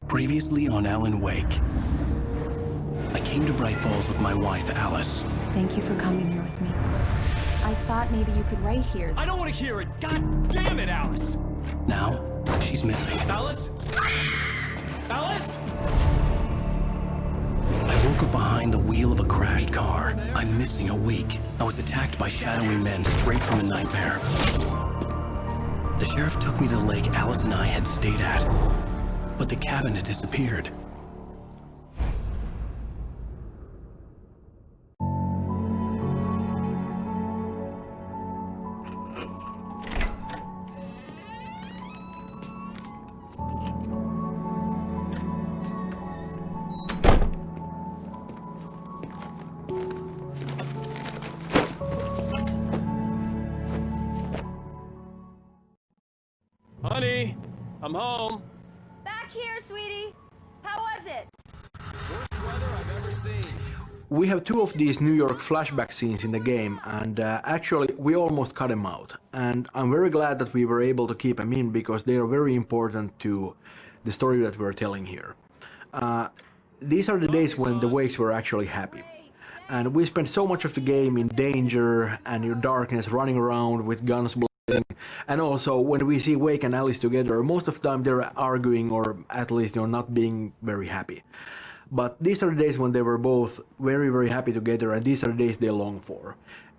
Previously on Alan Wake. I came to Bright Falls with my wife, Alice. Thank you for coming here with me. I thought maybe you could write here. I don't want to hear it! God damn it, Alice! Now, she's missing. Alice? Alice? I woke up behind the wheel of a crashed car. I'm missing a week. I was attacked by shadowy men straight from a nightmare. The sheriff took me to the lake Alice and I had stayed at, but the cabin had disappeared. Honey, I'm home. Back here, sweetie. How was it? Worst weather I've ever seen. We have two of these New York flashback scenes in the game, and actually we almost cut them out. And I'm very glad that we were able to keep them in because they are very important to the story that we're telling here. These are the days when the Wakes were actually happy. And we spent so much of the game in danger and in darkness, running around with guns blazing. And also, when we see Wake and Alice together, most of the time they're arguing or at least not being very happy. But these are the days when they were both very, very happy together, and these are the days they long for.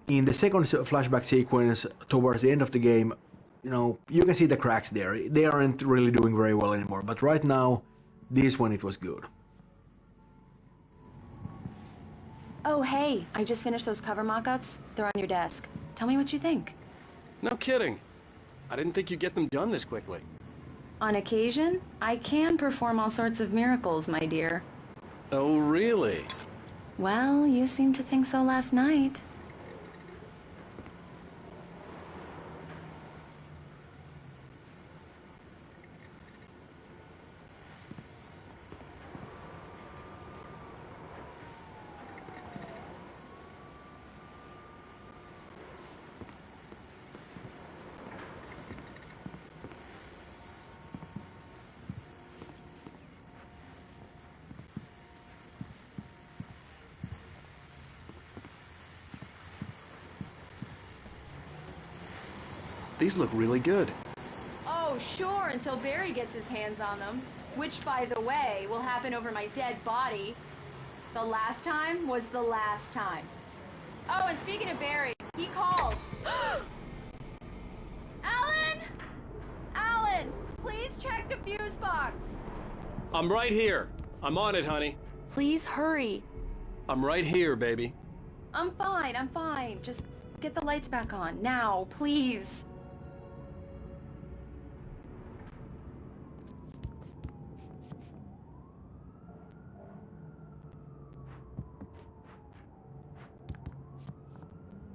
In the second flashback sequence, towards the end of the game, you can see the cracks there. They aren't really doing very well anymore. But right now, this one, it was good. Oh, hey, I just finished those cover mock-ups. They're on your desk. Tell me what you think. No kidding. I didn't think you'd get them done this quickly. On occasion, I can perform all sorts of miracles, my dear. Oh, really? Well, you seemed to think so last night. These look really good. Oh, sure, until Barry gets his hands on them. Which, by the way, will happen over my dead body. The last time was the last time. Oh, and speaking of Barry, he called. Alan! Alan, please check the fuse box. I'm right here. I'm on it, honey. Please hurry. I'm right here, baby. I'm fine. Just get the lights back on. Now, please.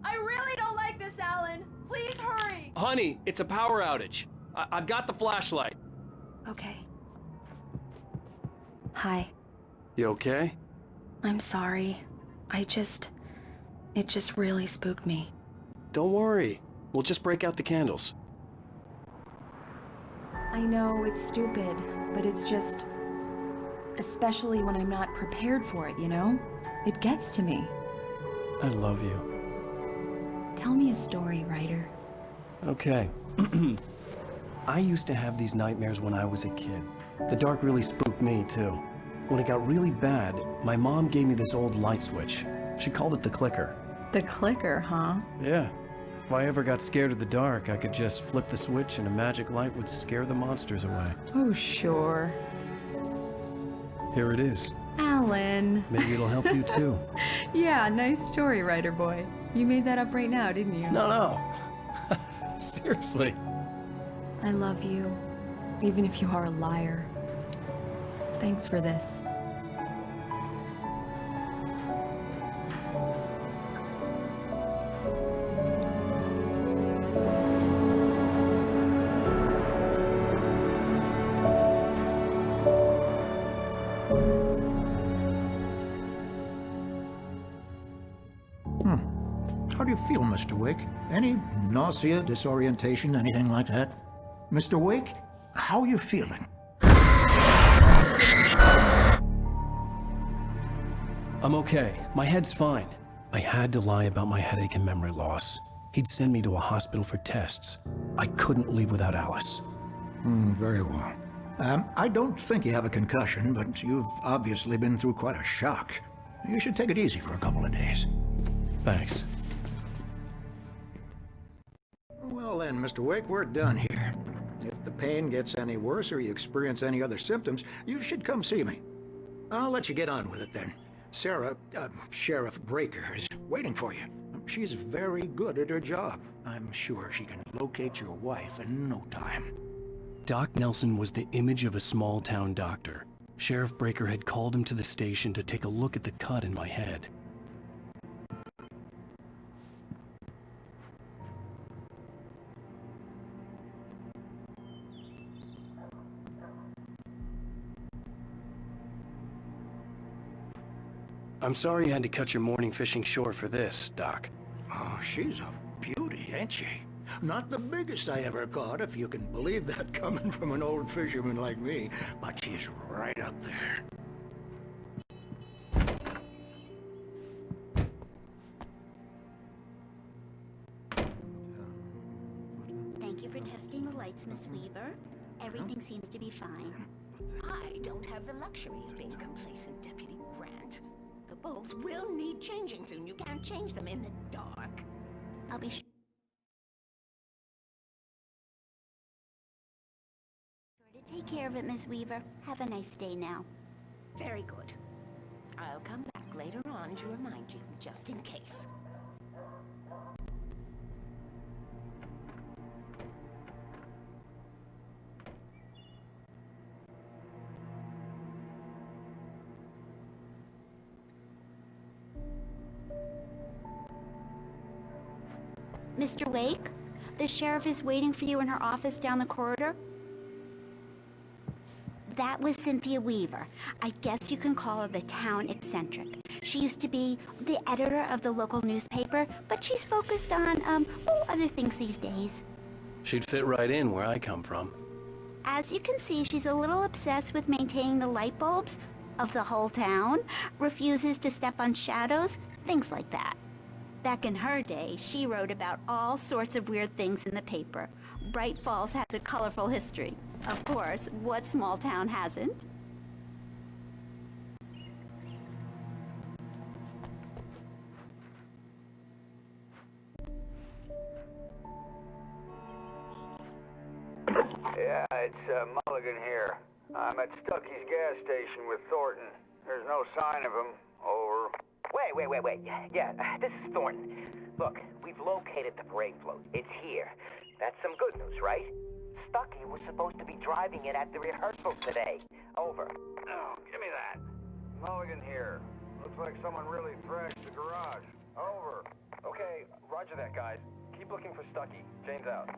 I really don't like this, Alan. Please hurry. Honey, it's a power outage. I've got the flashlight. Okay. Hi. You okay? I'm sorry. It just really spooked me. Don't worry. We'll just break out the candles. I know it's stupid, but it's just... especially when I'm not prepared for it, It gets to me. I love you. Tell me a story, writer. Okay. I used to have these nightmares when I was a kid. The dark really spooked me, too. When it got really bad, my mom gave me this old light switch. She called it the clicker. The clicker, huh? Yeah. If I ever got scared of the dark, I could just flip the switch and a magic light would scare the monsters away. Oh, sure. Here it is. Alan. Maybe it'll help you, too. Yeah, nice story, writer boy. You made that up right now, didn't you? No. Seriously. I love you, even if you are a liar. Thanks for this. How do you feel, Mr. Wake? Any nausea, disorientation, anything like that? Mr. Wake, how are you feeling? I'm okay. My head's fine. I had to lie about my headache and memory loss. He'd send me to a hospital for tests. I couldn't leave without Alice. Very well. I don't think you have a concussion, but you've obviously been through quite a shock. You should take it easy for a couple of days. Thanks. Well then, Mr. Wake, we're done here. If the pain gets any worse or you experience any other symptoms, you should come see me. I'll let you get on with it then. Sarah, Sheriff Breaker, is waiting for you. She's very good at her job. I'm sure she can locate your wife in no time. Doc Nelson was the image of a small-town doctor. Sheriff Breaker had called him to the station to take a look at the cut in my head. I'm sorry you had to cut your morning fishing short for this, Doc. Oh, she's a beauty, ain't she? Not the biggest I ever caught, if you can believe that coming from an old fisherman like me, but she's right up there. Thank you for testing the lights, Miss Weaver. Everything seems to be fine. I don't have the luxury of being complacent, Deputy Grant. The bulbs will need changing soon. You can't change them in the dark. I'll be sure to take care of it, Miss Weaver. Have a nice day now. Very good. I'll come back later on to remind you, just in case. Mr. Wake, the sheriff is waiting for you in her office down the corridor. That was Cynthia Weaver. I guess you can call her the town eccentric. She used to be the editor of the local newspaper, but she's focused on, other things these days. She'd fit right in where I come from. As you can see, she's a little obsessed with maintaining the light bulbs of the whole town, refuses to step on shadows, things like that. Back in her day, she wrote about all sorts of weird things in the paper. Bright Falls has a colorful history. Of course, what small town hasn't? Yeah, it's Mulligan here. I'm at Stucky's gas station with Thornton. There's no sign of him. Over. Wait. Yeah, this is Thornton. Look, we've located the parade float. It's here. That's some good news, right? Stucky was supposed to be driving it at the rehearsal today. Over. Oh, give me that. Mulligan here. Looks like someone really thrashed the garage. Over. Okay, roger that, guys. Keep looking for Stucky. Jane's out.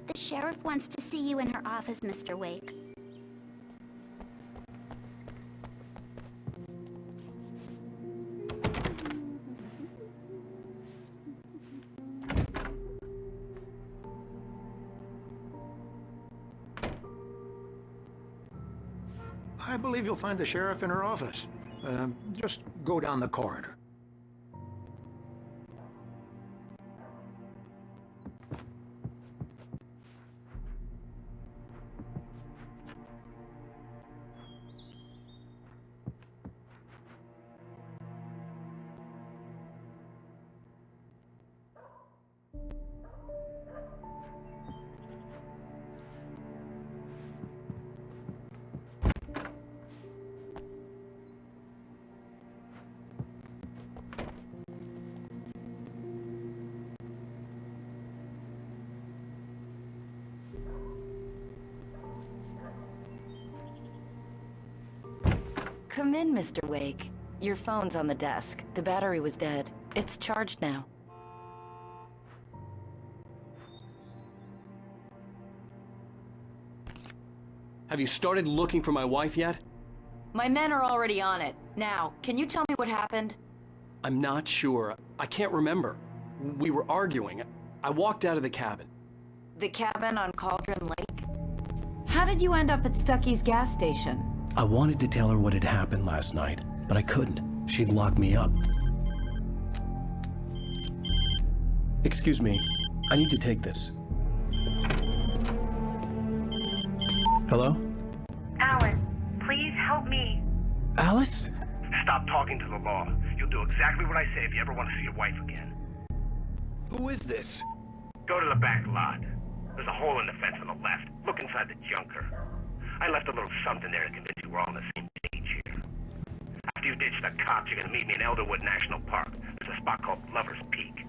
The sheriff wants to see you in her office, Mr. Wake. I believe you'll find the sheriff in her office. Just go down the corridor. Come in, Mr. Wake. Your phone's on the desk. The battery was dead. It's charged now. Have you started looking for my wife yet? My men are already on it. Now, can you tell me what happened? I'm not sure. I can't remember. We were arguing. I walked out of the cabin. The cabin on Cauldron Lake? How did you end up at Stucky's gas station? I wanted to tell her what had happened last night, but I couldn't. She'd lock me up. Excuse me. I need to take this. Hello? Alice, please help me. Alice? Stop talking to the law. You'll do exactly what I say if you ever want to see your wife again. Who is this? Go to the back lot. There's a hole in the fence on the left. Look inside the junker. I left a little something there to convince you we're all on the same page here. After you ditch the cops, you're gonna meet me in Elderwood National Park. There's a spot called Lover's Peak.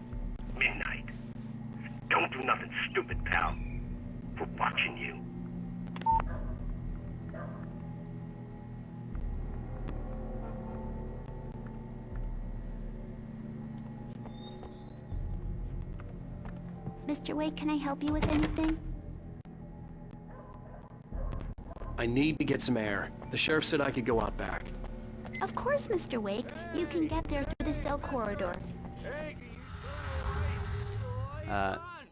Midnight. Don't do nothing stupid, pal. We're watching you. Mr. Wake, can I help you with anything? I need to get some air. The sheriff said I could go out back. Of course, Mr. Wake. You can get there through the cell corridor.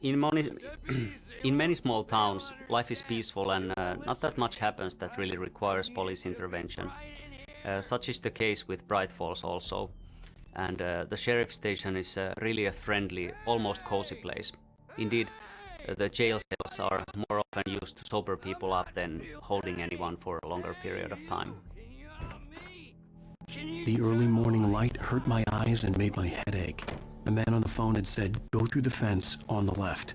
In many small towns, life is peaceful and not that much happens that really requires police intervention. Such is the case with Bright Falls also. And the sheriff's station is really a friendly, almost cozy place. Indeed, the jail cells are more often used to sober people up than holding anyone for a longer period of time. The early morning light hurt my eyes and made my head ache. The man on the phone had said, go through the fence on the left.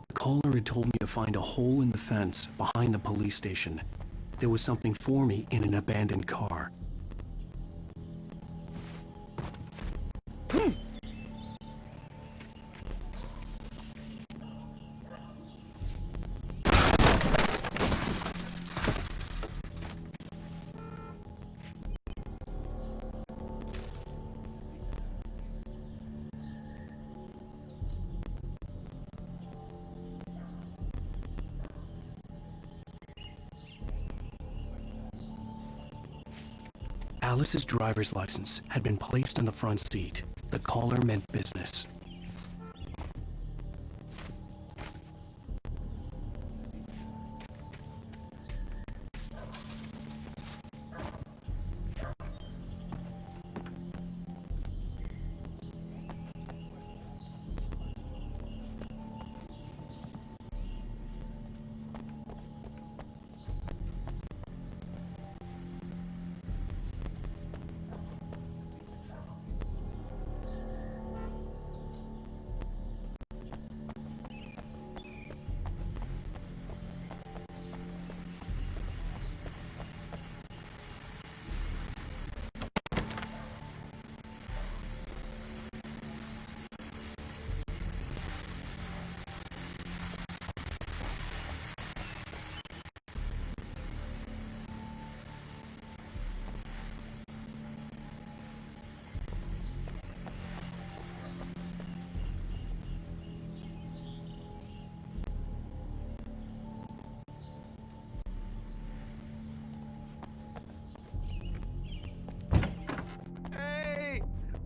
The caller had told me to find a hole in the fence behind the police station. There was something for me in an abandoned car. Alice's driver's license had been placed on the front seat. The caller meant business.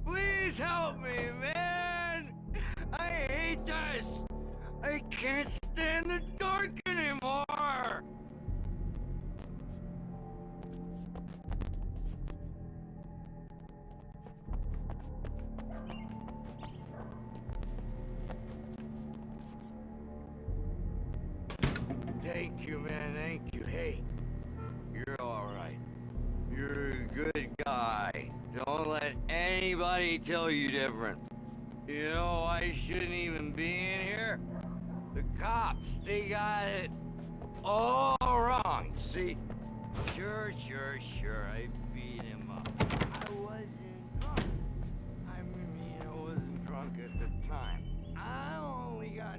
Please help me, man! I hate this! I can't stand the dark anymore! Thank you, man, thank you. Hey, you're alright. You're a good guy. Don't let anybody tell you different. You know, I shouldn't even be in here. The cops, they got it all wrong. See? Sure, I beat him up. I wasn't drunk. I mean, I wasn't drunk at the time. I only got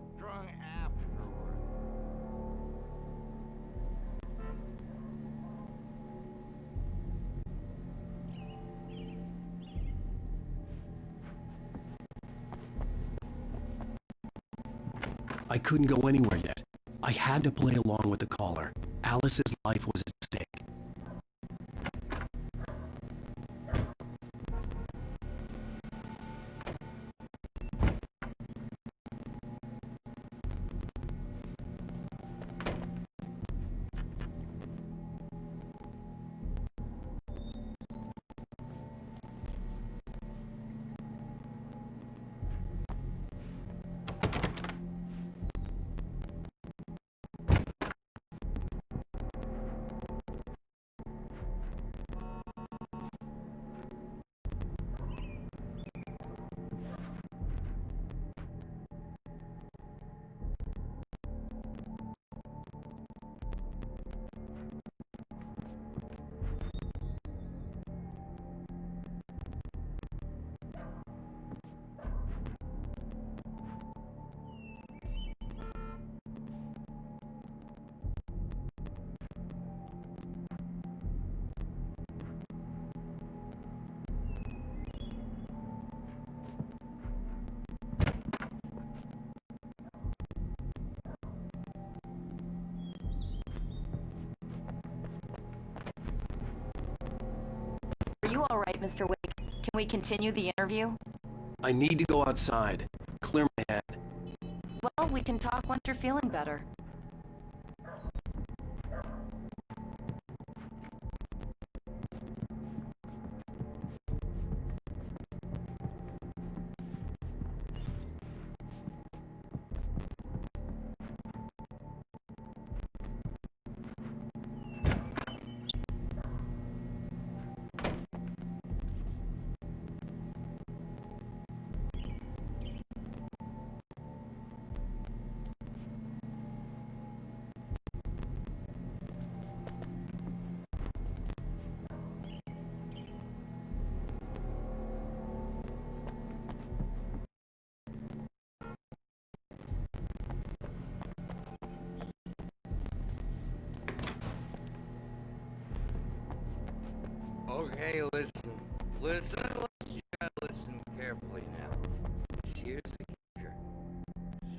I couldn't go anywhere yet. I had to play along with the caller. Alice's life was at stake. Are you alright, Mr. Wake? Can we continue the interview? I need to go outside. Clear my head. Well, we can talk once you're feeling better. Okay, listen, you gotta listen carefully now. Here's the kicker.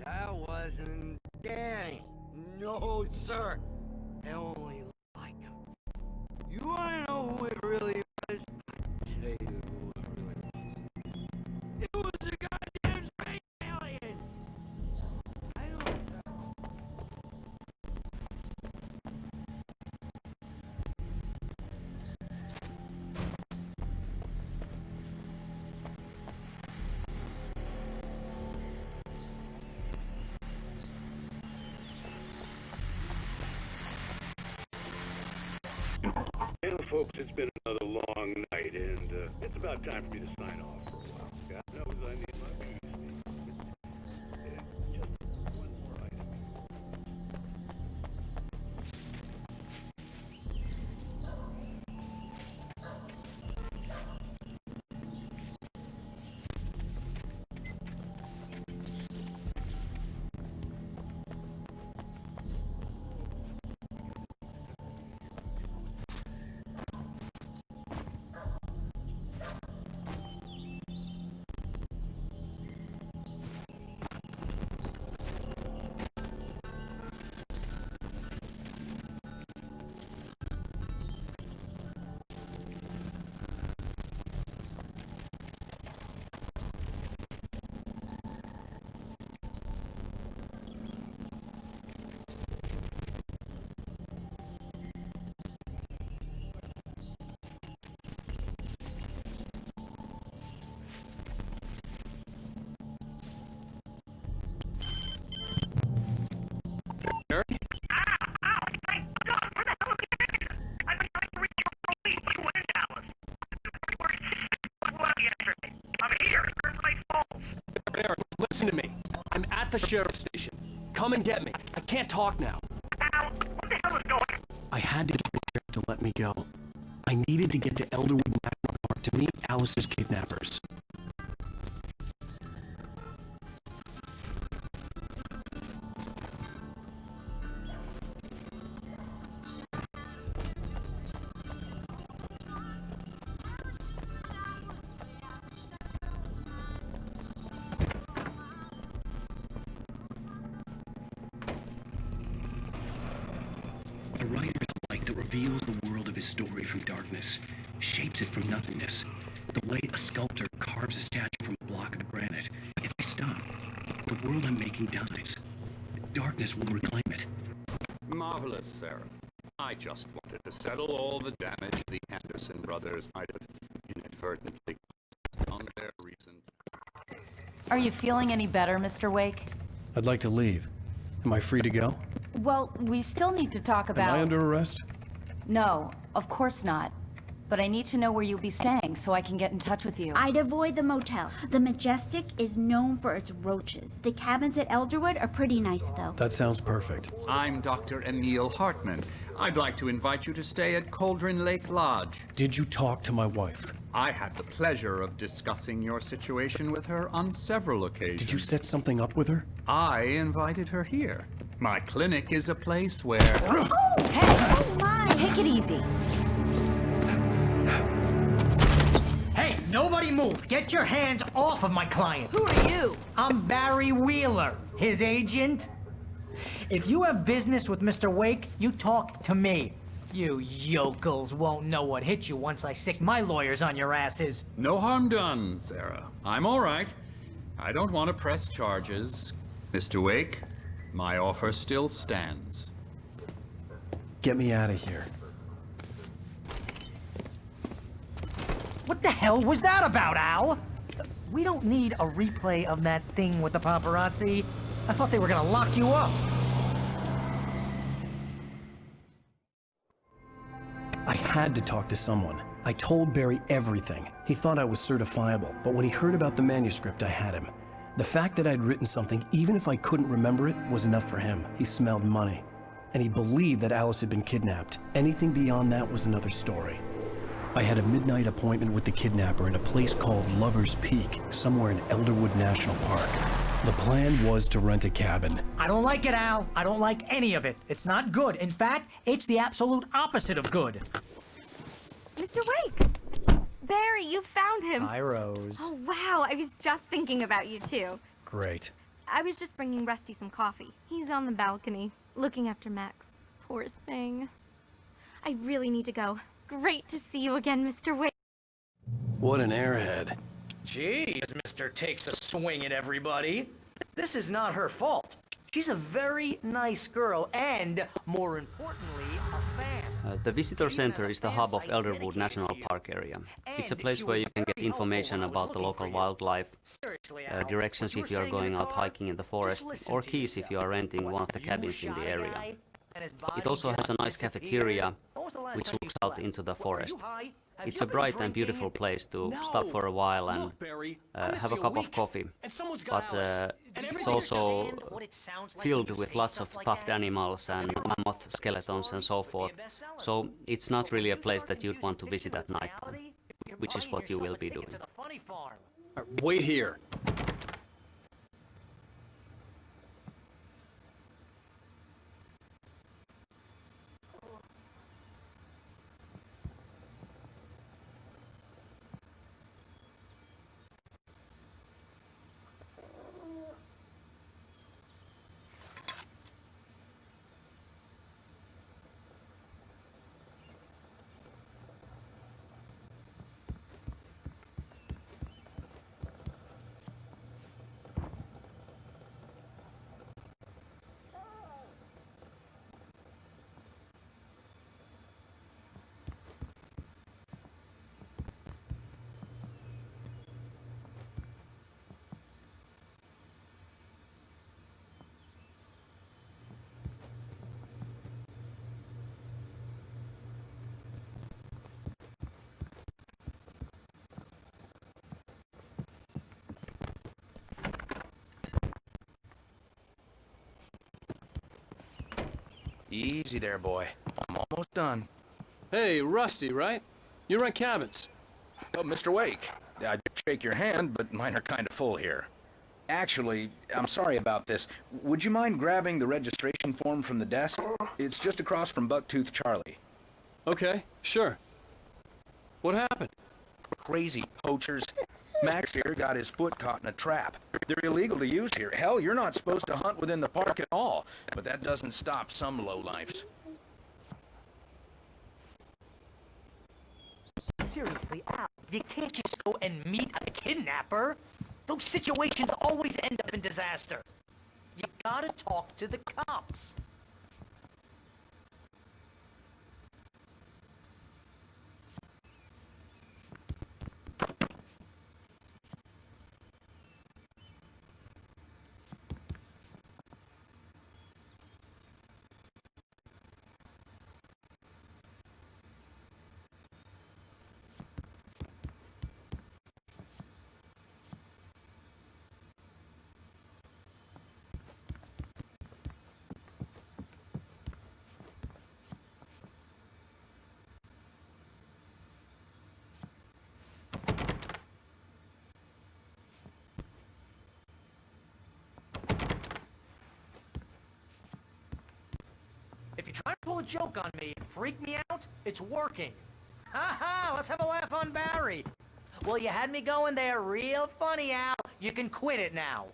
That wasn't Danny. No, sir. I only like him. You wanna know who it really was? I'll tell you who it really was. It was a goddamn space alien! I don't know. Well, folks, it's been another long night, and it's about time for me to sign off for a while. God knows I need my peace. Yeah, just one more item. Listen to me. I'm at the sheriff's station. Come and get me. I can't talk now. What the hell is going on? I had to get the sheriff to let me go. I needed to get to Elderwood National Park to meet Alice's kidnappers. reveals the world of his story from darkness, shapes it from nothingness. The way a sculptor carves a statue from a block of granite. If I stop, the world I'm making dies. Darkness will reclaim it. Marvelous, Sarah. I just wanted to settle all the damage the Anderson brothers might have inadvertently caused on their recent... Are you feeling any better, Mr. Wake? I'd like to leave. Am I free to go? Well, we still need to talk about... Am I under arrest? No, of course not. But I need to know where you'll be staying so I can get in touch with you. I'd avoid the motel. The Majestic is known for its roaches. The cabins at Elderwood are pretty nice, though. That sounds perfect. I'm Dr. Emil Hartman. I'd like to invite you to stay at Cauldron Lake Lodge. Did you talk to my wife? I had the pleasure of discussing your situation with her on several occasions. Did you set something up with her? I invited her here. My clinic is a place where... Oh, hey! Oh, my! Take it easy. Hey, nobody move! Get your hands off of my client! Who are you? I'm Barry Wheeler, his agent. If you have business with Mr. Wake, you talk to me. You yokels won't know what hit you once I sick my lawyers on your asses. No harm done, Sarah. I'm all right. I don't want to press charges. Mr. Wake, my offer still stands. Get me out of here. What the hell was that about, Al? We don't need a replay of that thing with the paparazzi. I thought they were gonna lock you up. I had to talk to someone. I told Barry everything. He thought I was certifiable, but when he heard about the manuscript, I had him. The fact that I'd written something, even if I couldn't remember it, was enough for him. He smelled money. And he believed that Alice had been kidnapped. Anything beyond that was another story. I had a midnight appointment with the kidnapper in a place called Lover's Peak, somewhere in Elderwood National Park. The plan was to rent a cabin. I don't like it, Al. I don't like any of it. It's not good. In fact, it's the absolute opposite of good. Mr. Wake! Barry, you found him! Hi, Rose. Oh, wow. I was just thinking about you, too. Great. I was just bringing Rusty some coffee. He's on the balcony, looking after Max. Poor thing. I really need to go. Great to see you again, Mr. Wake. What an airhead. Jeez, Mr. Takes a swing at everybody. This is not her fault. She's a very nice girl and, more importantly, a fan. The visitor center is the hub of Elderwood National Park area. It's a place where you can get information about the local wildlife, directions if you are going out hiking in the forest, or keys if you are renting one of the cabins in the area. It also has a nice cafeteria, which looks out into the forest. It's a bright and beautiful place to stop for a while and have a cup of coffee, but it's also filled with lots of stuffed animals and mammoth skeletons and so forth, so it's not really a place that you'd want to visit at night, which is what you will be doing. Wait here. Easy there, boy. I'm almost done. Hey, Rusty, right? You rent cabins. Oh, Mr. Wake. I'd shake your hand, but mine are kind of full here. Actually, I'm sorry about this. Would you mind grabbing the registration form from the desk? It's just across from Bucktooth Charlie. Okay, sure. What happened? Crazy poachers. Max here got his foot caught in a trap. They're illegal to use here. Hell, you're not supposed to hunt within the park at all. But that doesn't stop some lowlifes. seriously, Al, you can't just go and meet a kidnapper. Those situations always end up in disaster. You gotta talk to the cops. If you try to pull a joke on me and freak me out, it's working. Ha ha, let's have a laugh on Barry. Well, you had me going there real funny, Al. You can quit it now.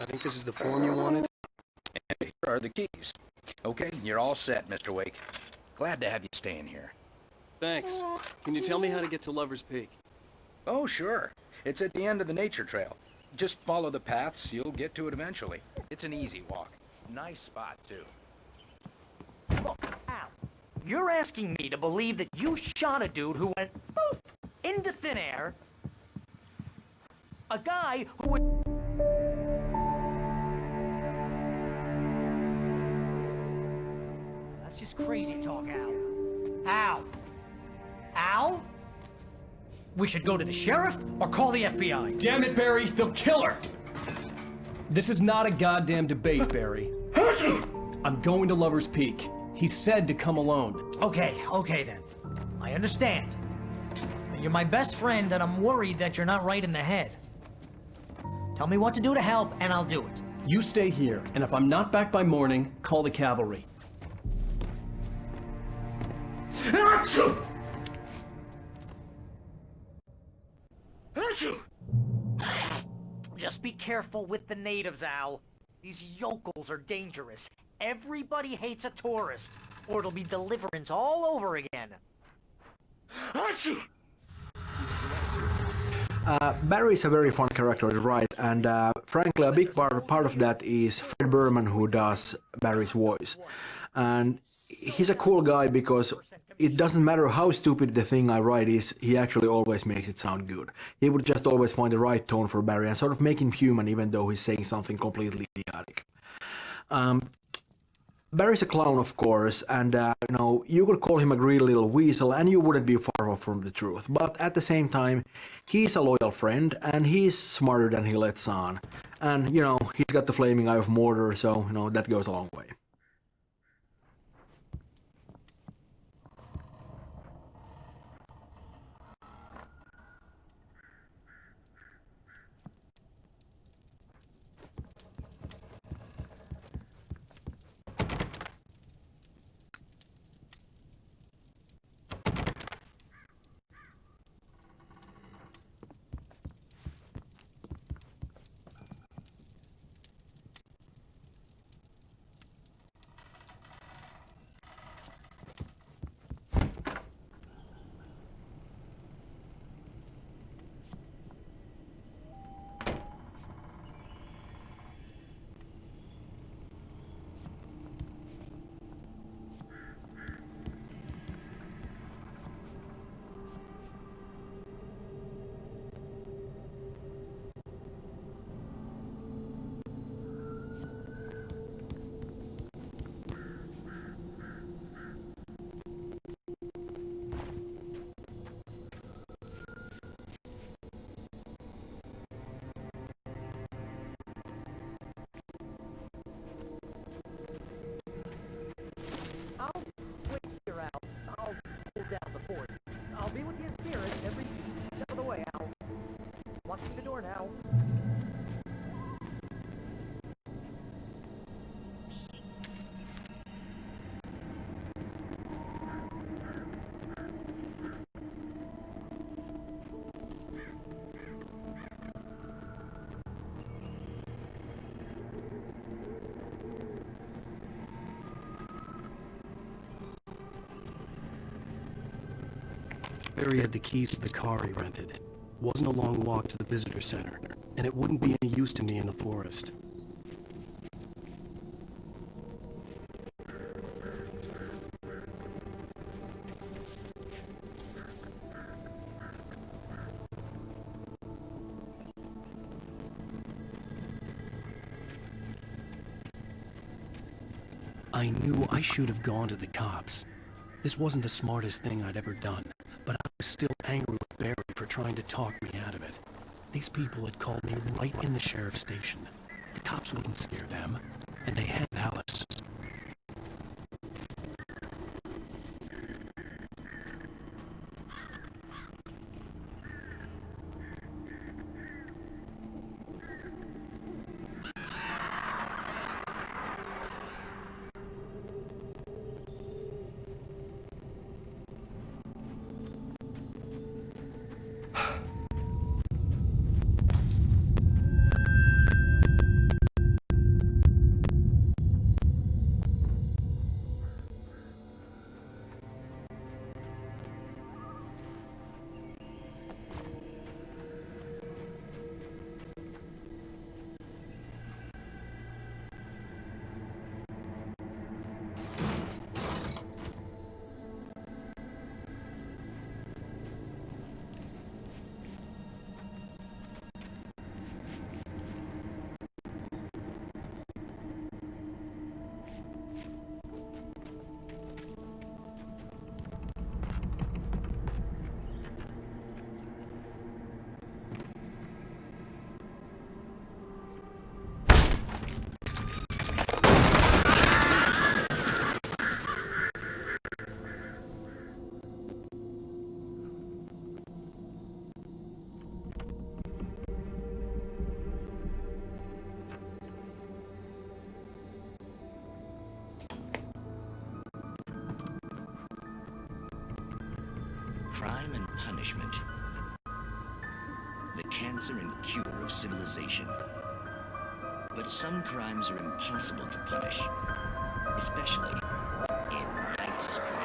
I think this is the form you wanted. And here are the keys. Okay, you're all set, Mr. Wake. Glad to have you staying here. Thanks. Can you tell me how to get to Lover's Peak? Oh, sure. It's at the end of the nature trail. Just follow the paths, you'll get to it eventually. It's an easy walk. Nice spot, too. Look, Al, you're asking me to believe that you shot a dude who went poof into thin air. A guy who would... That's just crazy talk, Al. Al? Al? We should go to the sheriff or call the FBI. Damn it, Barry, they'll kill her! This is not a goddamn debate, Barry. I'm going to Lover's Peak. He said to come alone. Okay then. I understand. You're my best friend, and I'm worried that you're not right in the head. Tell me what to do to help, and I'll do it. You stay here, and if I'm not back by morning, call the cavalry. Just be careful with the natives, Al. These yokels are dangerous. Everybody hates a tourist, or it'll be Deliverance all over again. Barry is a very fun character to write, and frankly, a big part of that is Fred Berman, who does Barry's voice. And he's a cool guy because it doesn't matter how stupid the thing I write is, he actually always makes it sound good. He would just always find the right tone for Barry and sort of make him human even though he's saying something completely idiotic. Barry's a clown, of course, and you know, you could call him a greedy little weasel and you wouldn't be far off from the truth. But at the same time, he's a loyal friend and he's smarter than he lets on. And, you know, he's got the flaming eye of Mordor, so, you know, that goes a long way. Barry had the keys to the car he rented. Wasn't a long walk to the visitor center, and it wouldn't be any use to me in the forest. I knew I should have gone to the cops. This wasn't the smartest thing I'd ever done, but I was still angry with Barry for trying to talk me out of it. These people had called me right in the sheriff's station. The cops wouldn't scare them, and they had Alice. Crime and punishment. The cancer and cure of civilization. But some crimes are impossible to punish, especially in Night Spring.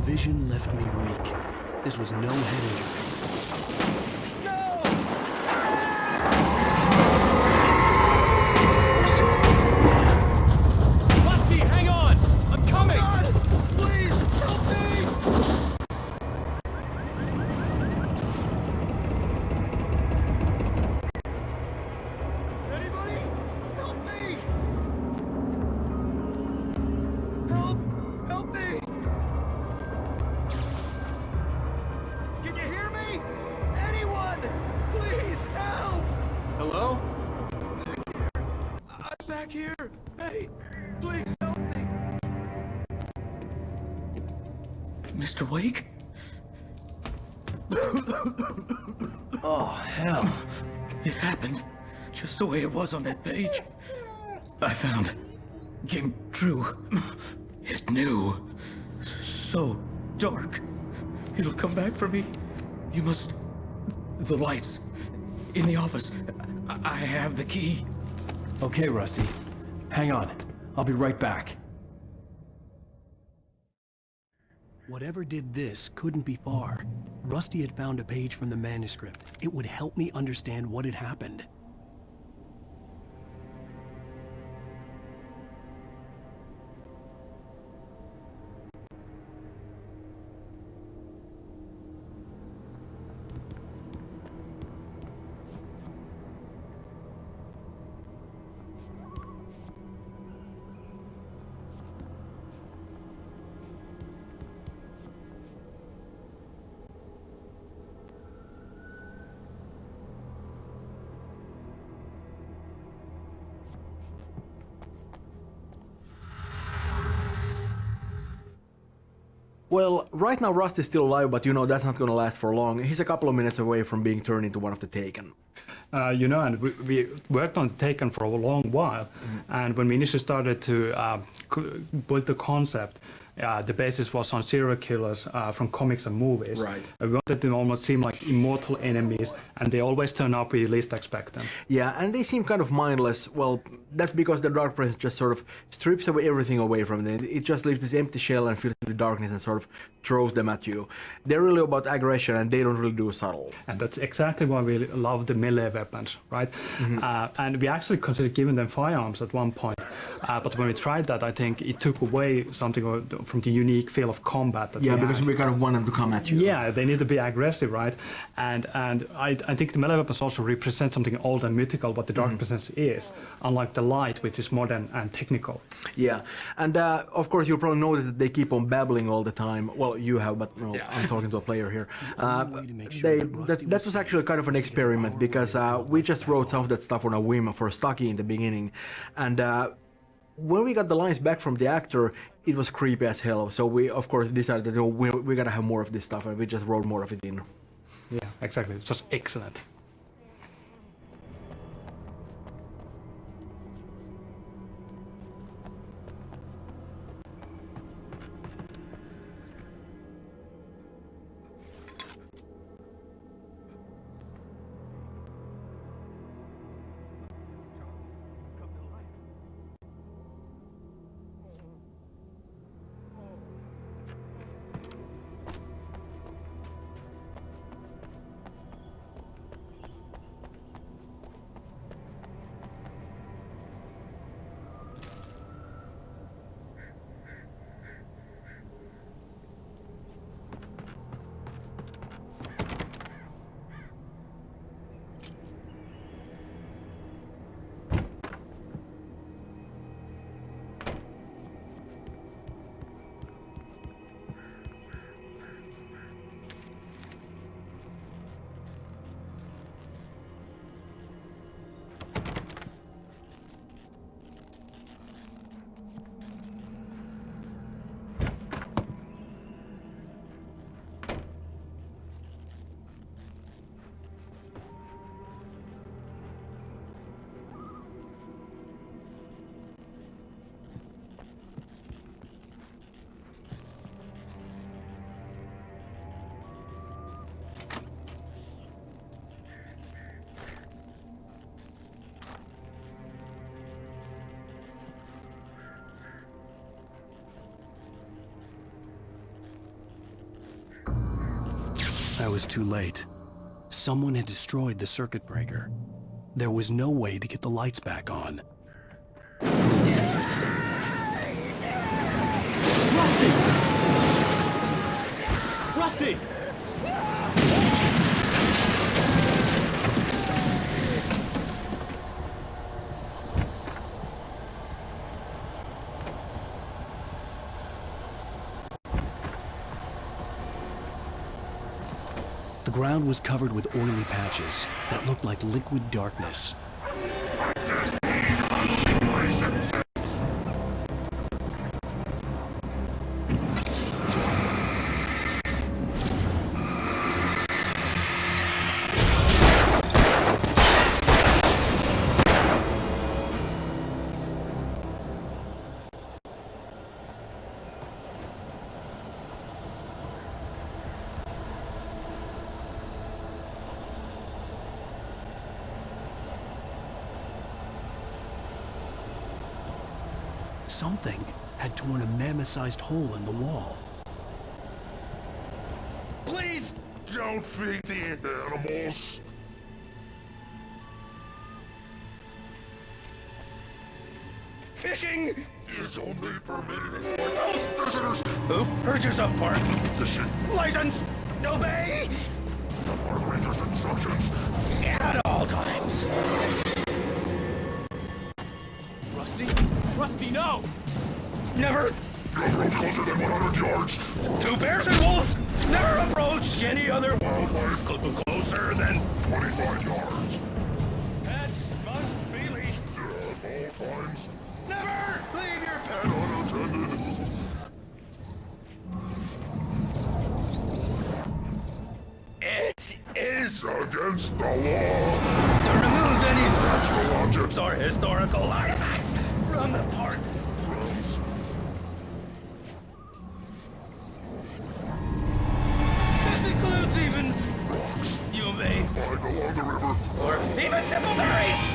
Vision left me weak. This was no head injury. Rusty, hang on! I'm coming! God, please, help me! Anybody? Help me! Help! Help me! Can you hear me? Anyone! Please, help! Hello? I'm back here! Hey, please help me! Mr. Wake? Oh, hell. It happened just the way it was on that page. I found. Came true. It knew. So dark. It'll come back for me. You must... The lights. In the office. I have the key. Okay, Rusty. Hang on. I'll be right back. Whatever did this couldn't be far. Rusty had found a page from the manuscript. It would help me understand what had happened. Well, right now Rust is still alive, but you know that's not gonna last for long. He's a couple of minutes away from being turned into one of the Taken. You know, and we worked on Taken for a long while, and when we initially started to build the concept, the basis was on serial killers from comics and movies. Right. We wanted them almost seem like immortal enemies, and they always turn up when you least expect them. Yeah, and they seem kind of mindless. Well, that's because the Dark Presence just sort of strips everything away from them. It just leaves this empty shell and fills it with darkness and sort of throws them at you. They're really about aggression, and they don't really do subtle. And that's exactly why we love the melee weapons, right? And we actually considered giving them firearms at one point. But when we tried that, I think it took away something from the unique feel of combat. That Because we kind of want them to come at you. Yeah, they need to be aggressive, right? And I think the melee weapons also represent something old and mythical, what the Dark Presence is, unlike the light, which is modern and technical. Yeah, and of course you'll probably notice that they keep on babbling all the time. Well, you have, but no, I'm talking to a player here. That was actually kind of an experiment because we just wrote some of that stuff on a whim for Stucky in the beginning, and when we got the lines back from the actor, it was creepy as hell. So we, of course, decided that we gotta have more of this stuff, and we just wrote more of it in. Yeah, exactly. It's just excellent. I was too late. Someone had destroyed the circuit breaker. There was no way to get the lights back on. Rusty! Rusty! The ground was covered with oily patches that looked like liquid darkness. Something had torn a mammoth-sized hole in the wall. Please don't feed the animals. Fishing is only permitted for those visitors who purchase a park fishing license. Obey the park ranger's instructions at all times. Rusty? Rusty, no! Never go closer than 100 yards. Two bears and wolves never approach any other wildlife closer than 25 yards. Pets must be leashed At all times. Never leave your pets unattended. It is against the law to remove any natural objects or historical artifacts from the park. This includes even rocks you may find along the river, or even simple berries.